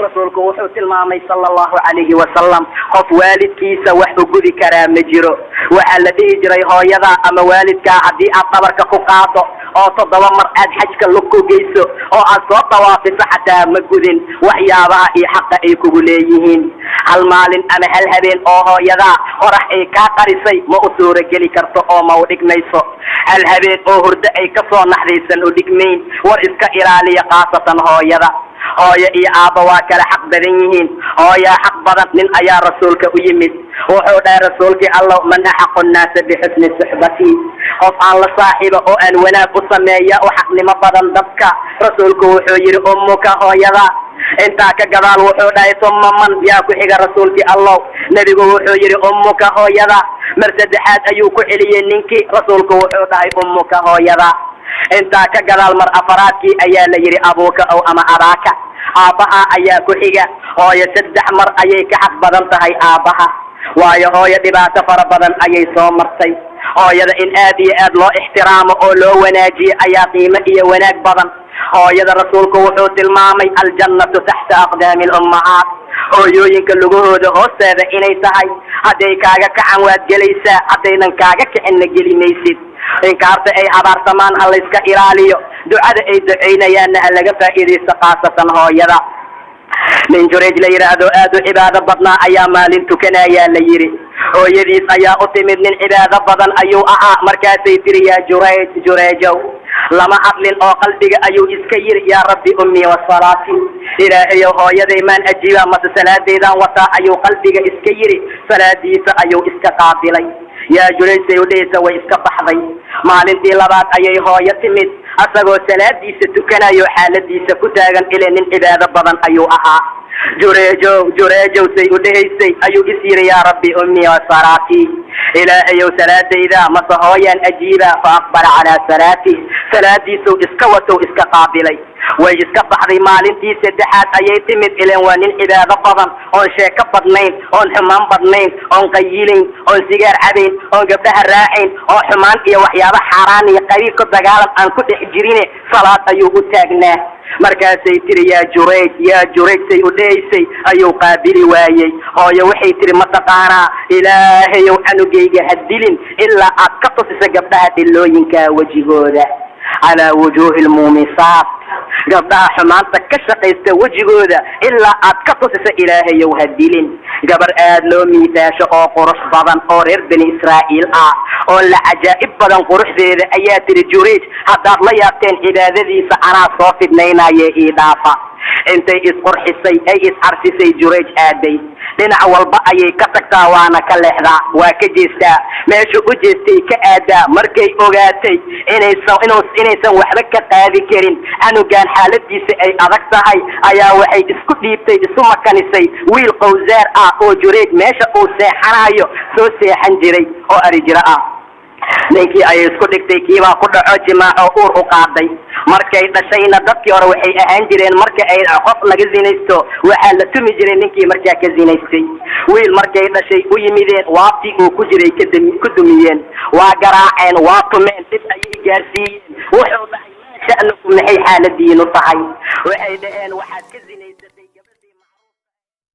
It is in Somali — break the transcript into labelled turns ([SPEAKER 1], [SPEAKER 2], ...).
[SPEAKER 1] رسولك وحوت المامي صلى الله عليه وسلم قف والد كيسا وحبودي كرام مجرو وعلى تيجري هو يضع أما والدك عدي أطبرك قاطو أو تضوى مرأة حجك اللقو جيسو أو أصوات طوافي حتى مجودين وحيابا إي حق إي كبوليهين المال أما هل هبين أو يضع ورح إي كاقرسي ما أسورك لي كرتو أو مودك ميسو هل هبين أو هرد إي كفو نحريسا ودك مين ورئيسك إرالي قاصة هو يضع هويا إي آبا واكلا حق بدنيهين هويا حق بدن من أيا رسولك ويمد وحودا رسولك الله من أحق الناس بحسن صحبتي قف الله صاحبه أو أن وناك سمية وحق لما بدن دبك رسولك وحوير أمك هويا ذا انت كجبال وحودا ثم من ياكو حق رسولك الله نبي وحوير أمك هويا ذا مرتد حاد أيوك إلي ننكي رسولك وحودا أمك هويا ذا انت كجلال مر افرادكي ايا ليري ابوك او اما اباك ابها ايا كحيغا او يسدح مر ايا كحق بدن تهي ابها وايا او يدبات فر بدن ايا سو مرتي او يدا ان ادي اد لو احترام او لو وناجي ايا قيمه ايا وناج بدن او يدا رسولك وحو تلمامي الجنه تحت اقدام الامهات oo yooyinka lugahooda hoosteeda inay tahay haday kaaga kacan waad gelaysaa hadaynan kaaga kicin gelimaysid inkaarta ay habaartamaan hal iska ilaaliyo ducada ay duceynayaan laga faa'iideysto qaasatan hooyada min jureej la yiraahdo aad u cibaado badnaa ayaa maalin tukanaya la yiri hooyadiis ayaa u timid nin cibaado badan ayuu ahaa markaasay tiri yaa jureejow lama hadlin oo qalbiga ayuu iska yiri yaa rabbi ummi wa salati ilaahay hooyaday maan ajiba ma salaadeedan wata ayuu qalbiga iska yiri salaadiisa ayuu iska qaabilay yaa jureej sayuudeysa way iska baxday maalintii labaad ayay hooyo timid asagoo salaadiisa tukanayo xaaladiisa ku taagan ilaa nin cibaado badan ayuu ahaa jureejow sayuudeysay ayuu isiri yaa rabbi ummi wa salati ilaahay salaadeyda ma sahooyan ajiba fa aqbal ala salati salaadiisu iska wato iska qaabilay way iska baxday maalintii saddexaad ayay timid ilaa waa nin cibaado badan oo sheeko badnayn oo xumaan badnayn oo qayilin oo sigaar cabayn oo gabdhaha raacayn oo xumaan iyo waxyaabo xaraan iyo qayb ka dagaalan aan ku dhex jirin salaad ayuu u taagnaa markaasay tiri yaa jureej say u dheeysay ayuu qaabili waayay hooyo waxay tiri ma taqaanaa ilaahay anugeyga hadilin ilaa aad ka tusisa gabdhaha dhilooyinka wajigooda على وجوه المومسات قبلها حمانتا كشقيست وجهودا إلا أتكتس إلهي يوهدلين قبر آدلو ميتاش أو قرش بضان أو رير بني إسرائيل أو لعجائب بضان قرش ذي آيات الجريج حتى الله يبتين عبادة ذي فأنا صافد نينا إضافة انت اسقرحسي اي اسعرسي جريج آدي لنا والبا اي كتكتا وانا كالحدا واكجيستا ماشو اجيستي كآدا مركي اوغاتي انيسان وحبك قادي كرين انو كان حالتيسي اي ادكتاهي ايا وحي اسكو ديبتي اسو مكانيسي ويل قوزار او جريج ماشا او سيحانايو سو سيحان جري او اري جراء ninkii ay isku dhigtay kiiba ku dhaco jimaaco uur u qaaday markay dhashayna dadkii hore waxay ahaan jireen marka ay qof laga zinaysto waxa la tumi jiray ninkii markaa ka zinaystay wiil markay dhashay u yimideen waabtii uu ku jiray ku dumiyeen waa garaaceen waa tumeen dib ayay gaarsiiyeen wuxuu dhahay sha'nukum maxay xaaladiinu tahay waxay dhaheen waxaad ka zinaysay